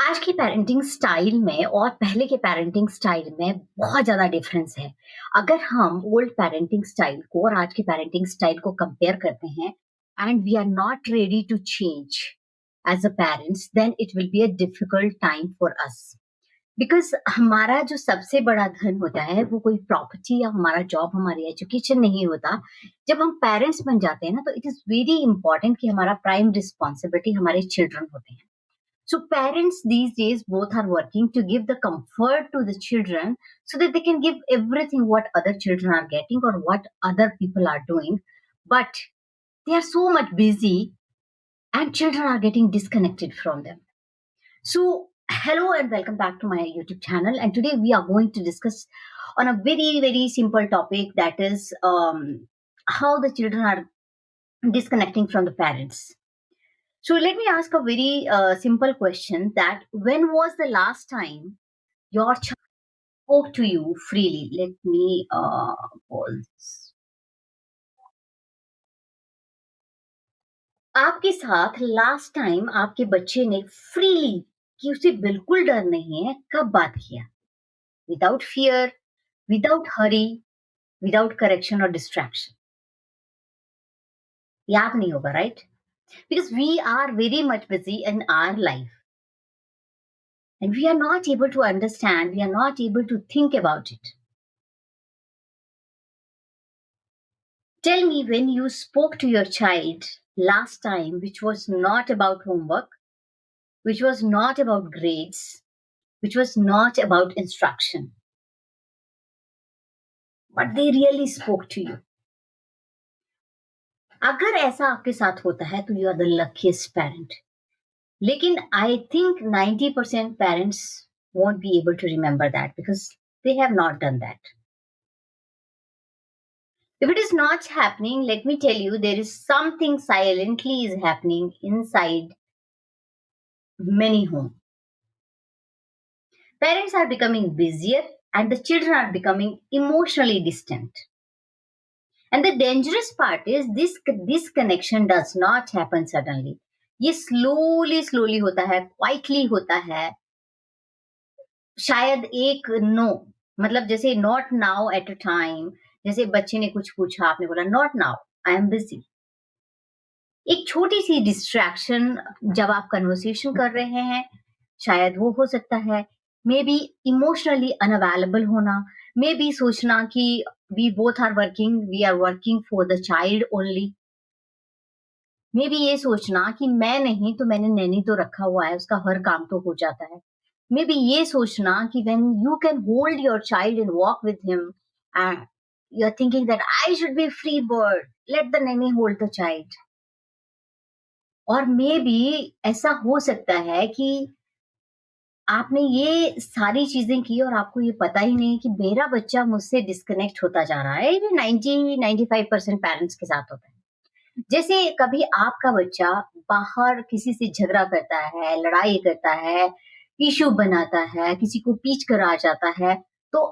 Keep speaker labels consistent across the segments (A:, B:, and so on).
A: आज की parenting style में और पहले के पेरेंटिंग स्टाइल में बहुत ज़्यादा डिफरेंस है। अगर हम ओल्ड पेरेंटिंग स्टाइल को और आज की पेरेंटिंग स्टाइल को कंपेयर करते हैं and we are not ready to change as a parents, then it will be a difficult time for us. Because हमारा जो सबसे बड़ा धन होता है वो कोई प्रॉपर्टी या हमारा जॉब, हमारी एजुकेशन नहीं होता। जब हम पेरेंट्स बन जाते हैं ना, तो इट इज़ वेरी इंपॉर्टेंट कि हमारा प्राइम रिस्पॉन्सिबिलिटी हमारे चिल्ड्रन होते हैं। So parents these days both are working to give the comfort to the children so that they can give everything what other children are getting or what other people are doing. But they are so much busy and children are getting disconnected from them. So hello and welcome back to my YouTube channel. And today we are going to discuss on a very simple topic, that is how the children are disconnecting from the parents. So let me ask a very simple question, that when was the last time your child spoke to you freely? Let me pause. आपके साथ last time आपके बच्चे ने freely, कि उसे बिल्कुल डर नहीं है, कब बात किया? Without fear, without hurry, without correction और डिस्ट्रैक्शन। याद नहीं होगा, right? Because we are very much busy in our life and we are not able to understand, we are not able to think about it. Tell me when you spoke to your child last time, which was not about homework, which was not about grades, which was not about instruction, but they really spoke to you. अगर ऐसा आपके साथ होता है तो you are the luckiest parent. लेकिन I think 90% parents won't be able to remember that because they have not done that. If it is not happening, let me tell you, there is something silently is happening inside many homes. Parents are becoming busier and the children are becoming emotionally distant. And the dangerous part is this connection does not happen suddenly. ये slowly होता है, quietly होता है. शायद एक no, मतलब जैसे not now at a time, जैसे बच्चे ने कुछ पूछा, आपने बोला not now, I am busy. एक छोटी सी डिस्ट्रैक्शन जब आप कन्वर्सेशन कर रहे हैं, शायद वो हो सकता है, मे बी इमोशनली अनअवेलेबल होना, मे बी सोचना कि we both are working, we are working for the child only, maybe ये सोचना कि मैं नहीं तो मैंने नैनी तो रखा हुआ है, उसका हर काम तो हो जाता है, मे बी ये सोचना कि when you can hold your child and walk with him, you are thinking that I should be free bird, let the nanny hold the child. और मे बी ऐसा हो सकता है कि आपने ये सारी चीज़ें की और आपको ये पता ही नहीं कि मेरा बच्चा मुझसे डिस्कनेक्ट होता जा रहा है। ये 90-95% पेरेंट्स के साथ होता है। जैसे कभी आपका बच्चा बाहर किसी से झगड़ा करता है, लड़ाई करता है, इश्यू बनाता है, किसी को पीट कर आ जाता है, तो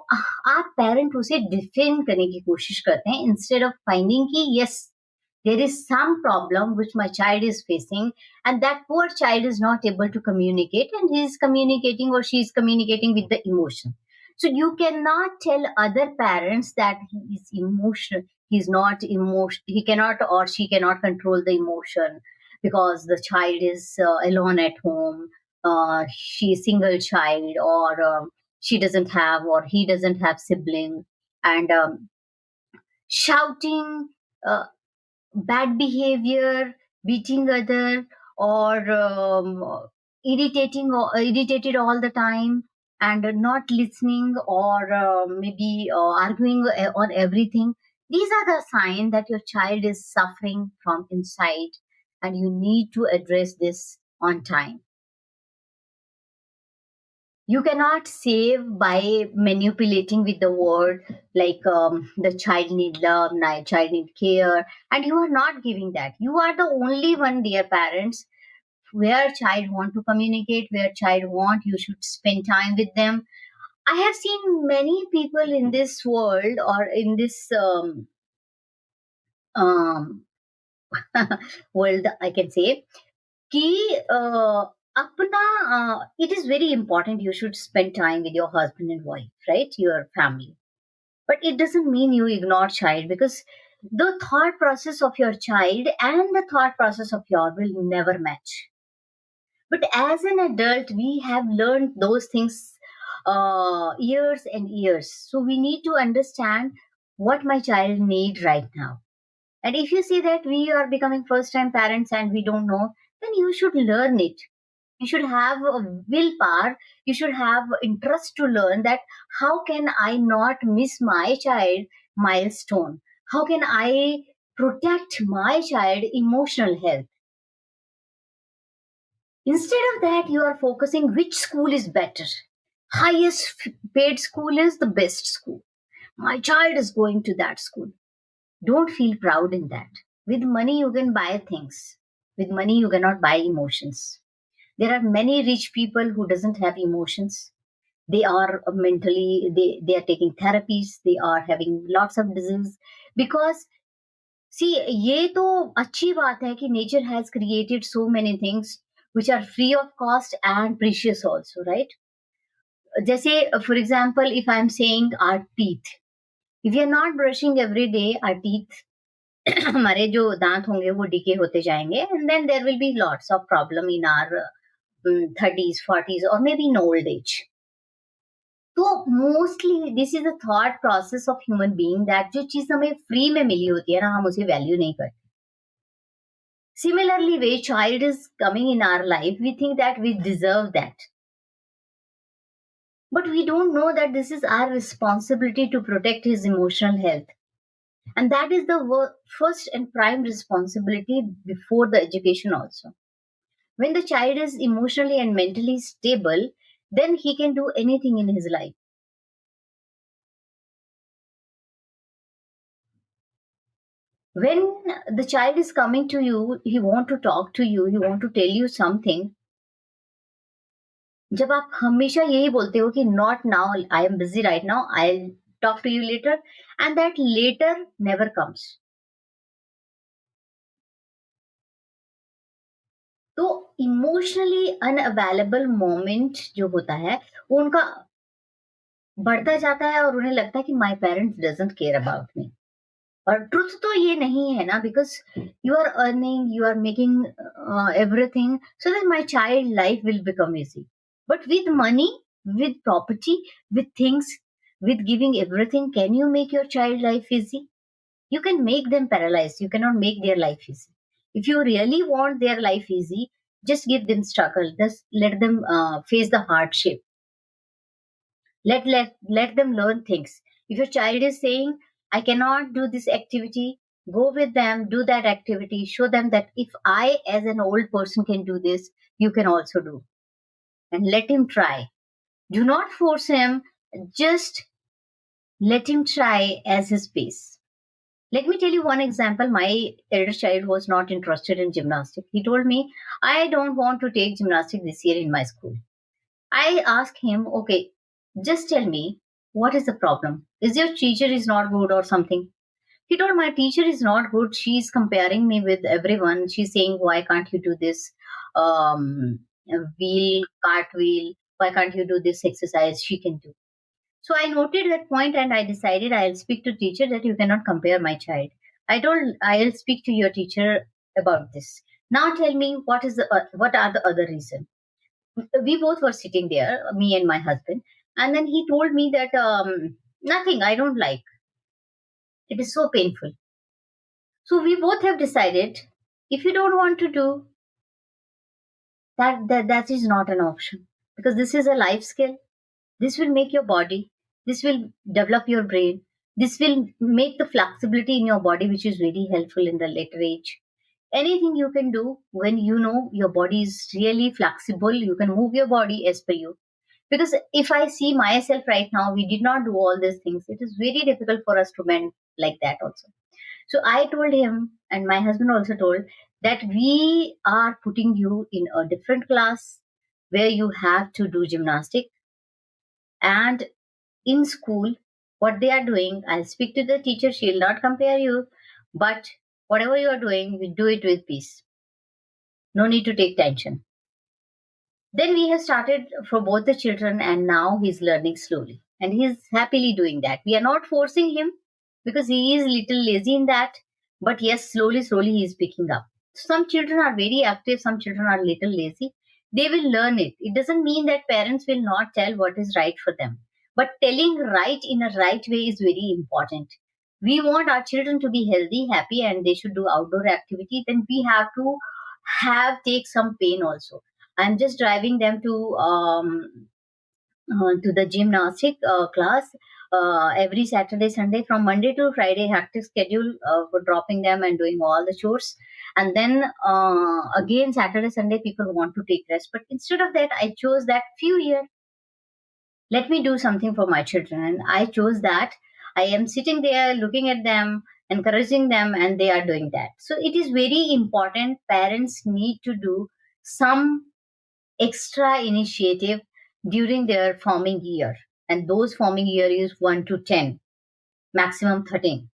A: आप पेरेंट उसे डिफेंड करने की कोशिश करते हैं इंस्टेड ऑफ फाइंडिंग कि yes, there is some problem which my child is facing and that poor child is not able to communicate and he is communicating or she is communicating with the emotion. So you cannot tell other parents that he is emotional, he's not emotion, he cannot or she cannot control the emotion because the child is alone at home, she is single child, or she doesn't have or he doesn't have sibling, and shouting, bad behavior, beating other, or irritated all the time, and not listening, or maybe arguing on everything. These are the signs that your child is suffering from inside, and you need to address this on time. You cannot save by manipulating with the word, like the child need love, child need care, and you are not giving that. You are the only one, dear parents, where child want to communicate, where child want, you should spend time with them. I have seen many people in this world or in this um, world, I can say, कि अपना it is very important you should spend time with your husband and wife, right? Your family. But it doesn't mean you ignore child, because the thought process of your child and the thought process of your will never match. But as an adult, we have learned those things years and years. So we need to understand what my child need right now. And if you see that we are becoming first time parents and we don't know, then you should learn it. You should have a willpower. You should have interest to learn that how can I not miss my child milestone? How can I protect my child emotional health? Instead of that, you are focusing which school is better. Highest paid school is the best school. My child is going to that school. Don't feel proud in that. With money, you can buy things. With money, you cannot buy emotions. There are many rich people who doesn't have emotions. They are mentally, they are taking therapies. They are having lots of disease because see, ये तो अच्छी बात है कि nature has created so many things which are free of cost and precious also, right? जैसे for example, if I am saying our teeth, if we are not brushing every day, our teeth हमारे जो दांत होंगे वो decay होते जाएंगे and then there will be lots of problem in our 30s 40s or maybe in old age. तो mostly this is the thought process of human being that जो चीज हमें फ्री में मिली होती है ना हम उसे वैल्यू नहीं करते. Similarly, when child is coming in our life, we think that we deserve that. But we don't know that this is our responsibility to protect his emotional health. And that is the first and prime responsibility before the education also. When the child is emotionally and mentally stable, then he can do anything in his life. When the child is coming to you, he want to talk to you, he want to tell you something. जब आप हमेशा यही बोलते हो कि not now, I am busy right now, I talk to you later, and that later never comes. तो emotionally unavailable moment जो होता है वो उनका बढ़ता जाता है और उन्हें लगता है कि my parents doesn't care about me. और ट्रुथ तो ये नहीं है ना, because you are earning, you are making everything so that my child life will become easy. But with money, with property, with things, with giving everything, can you make your child life easy? You can make them paralyzed. You cannot make their life easy. If you really want their life easy, just give them struggle. Just let them face the hardship. Let them learn things. If your child is saying, I cannot do this activity, go with them, do that activity, show them that if I as an old person can do this, you can also do. And let him try. Do not force him, just let him try as his pace. Let me tell you one example. My elder child was not interested in gymnastics. He told me, I don't want to take gymnastics this year in my school. I asked him, okay, just tell me, what is the problem? Is your teacher is not good or something? He told, my teacher is not good. She's comparing me with everyone. She's saying, why can't you do this wheel, cartwheel? Why can't you do this exercise? She can do. So I noted that point and I decided I'll speak to teacher that you cannot compare my child. I told I'll speak to your teacher about this. Now tell me what are the other reason. We both were sitting there, me and my husband, and then he told me that nothing. I don't like. It is so painful. So we both have decided if you don't want to do that is not an option because this is a life skill. This will make your body, this will develop your brain, this will make the flexibility in your body, which is very helpful in the later age. Anything you can do when you know your body is really flexible, you can move your body as per you. Because if I see myself right now, we did not do all these things. It is very difficult for us to mend like that also. So I told him, and my husband also told, that we are putting you in a different class where you have to do gymnastics. And in school, what they are doing, I'll speak to the teacher, she'll not compare you, but whatever you are doing, we do it with peace. No need to take tension. Then we have started for both the children, and now he's learning slowly. And he's happily doing that. We are not forcing him because he is little lazy in that. But yes, slowly, slowly he is picking up. Some children are very active, some children are little lazy. They will learn it. It doesn't mean that parents will not tell what is right for them. But telling right in a right way is very important. We want our children to be healthy, happy, and they should do outdoor activity. Then we have to have take some pain also. I'm just driving them to the gymnastic class every Saturday, Sunday, from Monday to Friday. Hectic schedule for dropping them and doing all the chores, and then again Saturday, Sunday, people want to take rest. But instead of that, I chose that few years. Let me do something for my children, and I chose that. I am sitting there looking at them, encouraging them, and they are doing that. So it is very important. Parents need to do some extra initiative during their forming year, and those forming year is 1 to 10, maximum 13.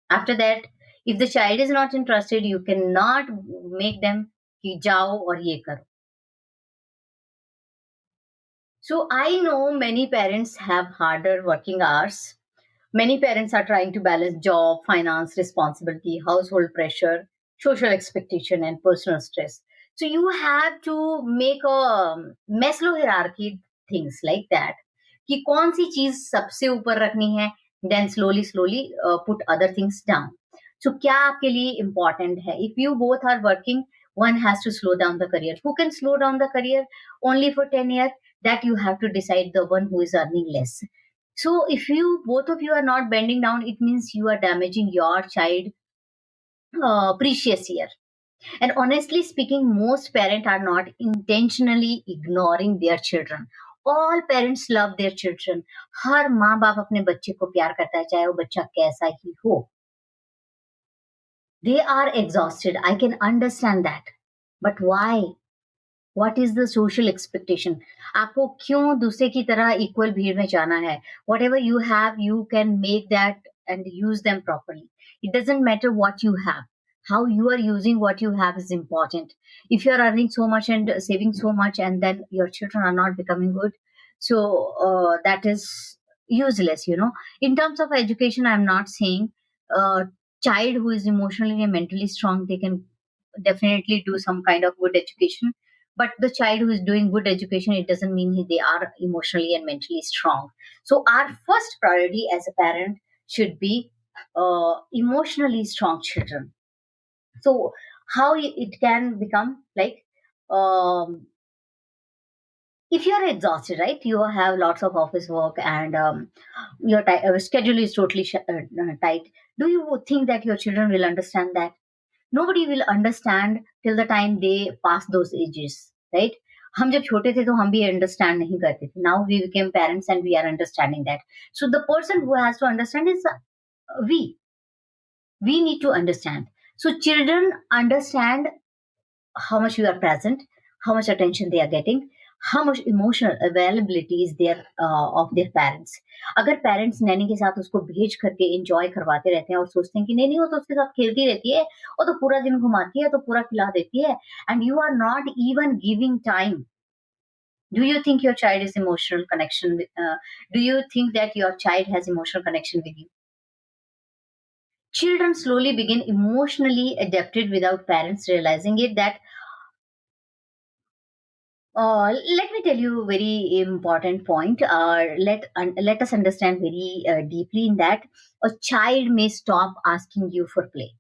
A: After that, if the child is not interested, you cannot make them कि जाओ और ये करो. So I know many parents have harder working hours. Many parents are trying to balance job, finance, responsibility, household pressure, social expectation, and personal stress. So you have to make a Maslow hierarchy, things like that. कि कौन सी चीज सबसे ऊपर रखनी है, then slowly slowly put other things down. So क्या आपके लिए important है? If you both are working, one has to slow down the career. Who can slow down the career only for 10 years? That you have to decide, the one who is earning less. So if you both of you are not bending down, it means you are damaging your child precious year. And honestly speaking, most parents are not intentionally ignoring their children. All parents love their children. हर माँ बाप अपने बच्चे को प्यार करता है, चाहे वो बच्चा कैसा ही हो. They are exhausted. I can understand that. But why? What is the social expectation? आपको क्यों दूसरे की तरह इक्वल भीड़ में जाना है? Whatever you have, you can make that and use them properly. It doesn't matter what you have. How you are using what you have is important. If you are earning so much and saving so much, and then your children are not becoming good, so that is useless. In terms of education, I'm not saying a child who is emotionally and mentally strong, they can definitely do some kind of good education. But the child who is doing good education, it doesn't mean they are emotionally and mentally strong. So our first priority as a parent should be emotionally strong children. So how it can become like, um, if you are exhausted, right? You have lots of office work, and your schedule is totally tight. Do you think that your children will understand that? Nobody will understand till the time they pass those ages, right? हम जब छोटे थे तो हम भी understand नहीं करते थे. Now we became parents and we are understanding that. So the person who has to understand is we. We need to understand. So children understand how much you are present, how much attention they are getting, how much emotional availability is there of their parents. अगर parents Naini के साथ उसको भेज करके enjoy करवाते रहते हैं और सोचते हैं कि नहीं नहीं वो तो उसके साथ खेलती रहती है, वो तो पूरा दिन घुमाती है, तो पूरा खिला देती है, and you are not even giving time. Do you think your child is emotional connection do you think that your child has emotional connection with you? Children slowly begin emotionally adapted without parents realizing it. That let me tell you a very important point. Let us understand very deeply in that. A child may stop asking you for play.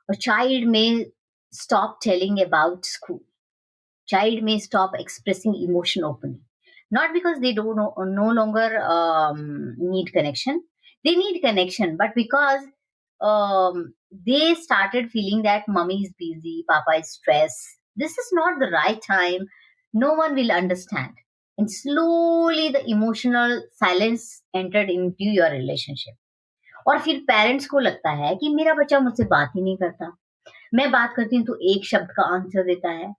A: A child may stop telling about school. Child may stop expressing emotion openly. Not because they don't no longer need connection. They need connection, but because they started feeling that mommy is busy, papa is stressed. This is not the right time. No one will understand. And slowly the emotional silence entered into your relationship. और फिर parents को लगता है कि मेरा बच्चा मुझसे बात ही नहीं करता. मैं बात करती हूँ तो एक शब्द का आंसर देता है,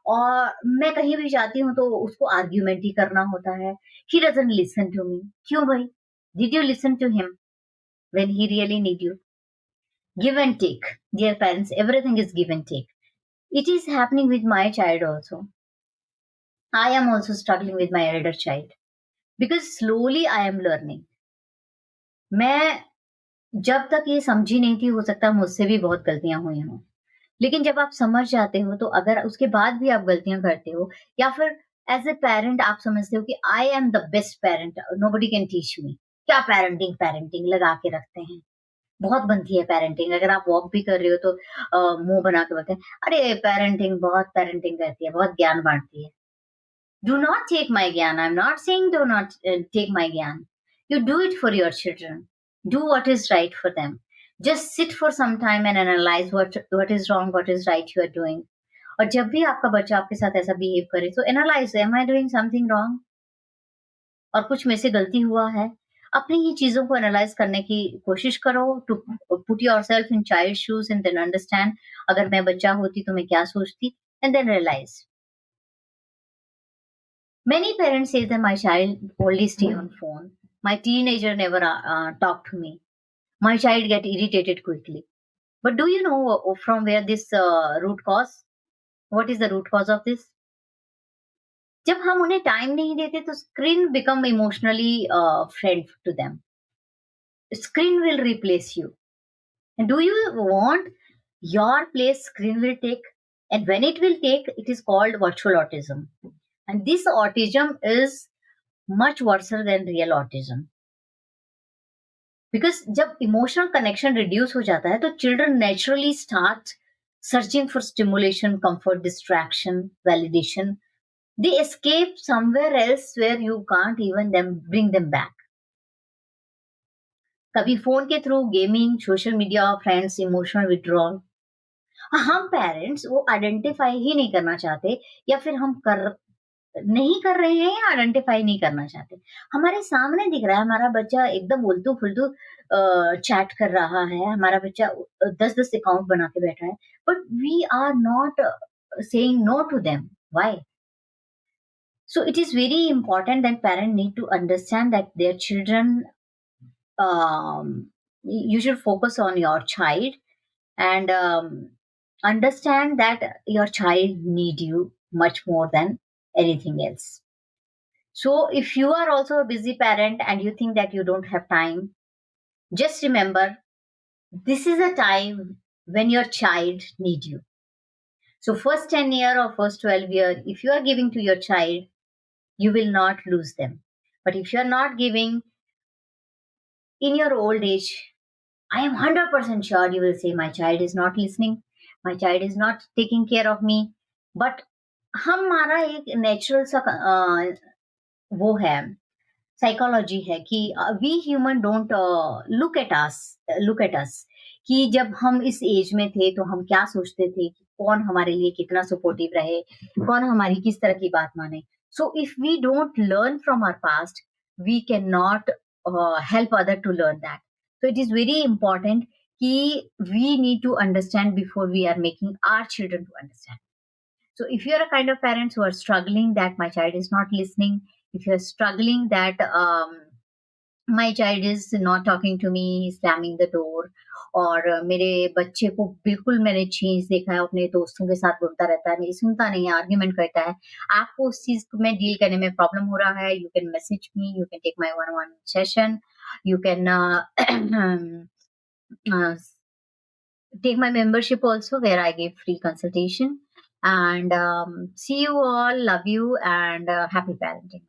A: और मैं कहीं भी जाती हूँ तो उसको आर्ग्यूमेंट ही करना होता है. He doesn't listen to me. क्यों भाई? Did you listen to him when he really need you? Give and take. Dear parents, everything is give and take. It is happening with my child also. I am also struggling with my elder child because slowly I am learning. मैं जब तक ये समझी नहीं थी, हो सकता है मुझसे भी बहुत गलतियाँ हुई हों। लेकिन जब आप समझ जाते हो, तो अगर उसके बाद भी आप गलतियाँ करते हो या फिर एज़ अ पैरेंट आप समझते हो कि I am the best parent, nobody can teach me. क्या पैरेंटिंग पैरेंटिंग लगा के रखते हैं। बहुत बनती है पैरेंटिंग। अगर आप वॉक भी कर रहे हो तो मुँह बना के बोलते हैं, "अरे! पैरेंटिंग बहुत पैरेंटिंग करती है, बहुत ज्ञान बाँटती है।" Do not take my gyan. I'm not saying do not take my gyan. You do it for your children. Do what is right for them. Just sit for some time and analyze what is wrong, what is right you are doing. और जब भी आपका बच्चा आपके साथ ऐसा behave करे तो analyse, am I doing something wrong और कुछ में से गलती हुआ है। अपनी ही चीजों को एनालाइज करने की कोशिश करो, to put yourself in child shoes and then understand, अगर मैं बच्चा होती तो मैं क्या सोचती, and then realise. Many parents say that my child only stay on phone. My teenager never talk to me. My child get irritated quickly. But do you know from where this root cause? What is the root cause of this? जब हम उन्हें time नहीं देते तो screen become emotionally friend to them. Screen will replace you. And do you want your place screen will take? And when it will take, it is called virtual autism. And this autism is much worse than real autism. Because जब emotional connection reduce हो जाता है तो children naturally start searching for stimulation, comfort, distraction, validation. They escape somewhere else where you can't even them bring them back. कभी phone के through, gaming, social media, friends, emotional withdrawal. हम parents वो identify ही नहीं करना चाहते, या फिर हम कर नहीं कर रहे हैं या आइडेंटिफाई नहीं करना चाहते. हमारे सामने दिख रहा है हमारा बच्चा एकदम उल्टू-फुल्टू चैट कर रहा है, हमारा बच्चा 10-10 अकाउंट बना के बैठा है, but we are not saying no to them. Why? So it is very important that parents need to understand that their children, you should focus on your child and understand that your child need you much more than anything else. So, if you are also a busy parent and you think that you don't have time, just remember this is a time when your child needs you. So, first 10 year or first 12 year, if you are giving to your child, you will not lose them. But if you are not giving in your old age, I am 100% sure you will say, my child is not listening, my child is not taking care of me. But हमारा एक natural सा वो है, psychology है कि we human don't look at us कि जब हम इस एज में थे तो हम क्या सोचते थे कि कौन हमारे लिए कितना सपोर्टिव रहे, कौन हमारी किस तरह की बात माने. So if we don't learn from our past, we can not help other to learn that. So it is very important कि we need to understand before we are making our children to understand. So if you are a kind of parents who are struggling that my child is not listening, if you are struggling that my child is not talking to me, slamming the door, और मेरे बच्चे को बिल्कुल मैंने change देखा है, अपने दोस्तों के साथ घूमता रहता है, मेरी सुनता नहीं है, आर्ग्यूमेंट करता है, आपको उस चीज को में डील करने में प्रॉब्लम हो रहा है, you can message me, you can take my one one session, you can uh, take my membership also where I give free consultation. And see you all, love you, and happy parenting.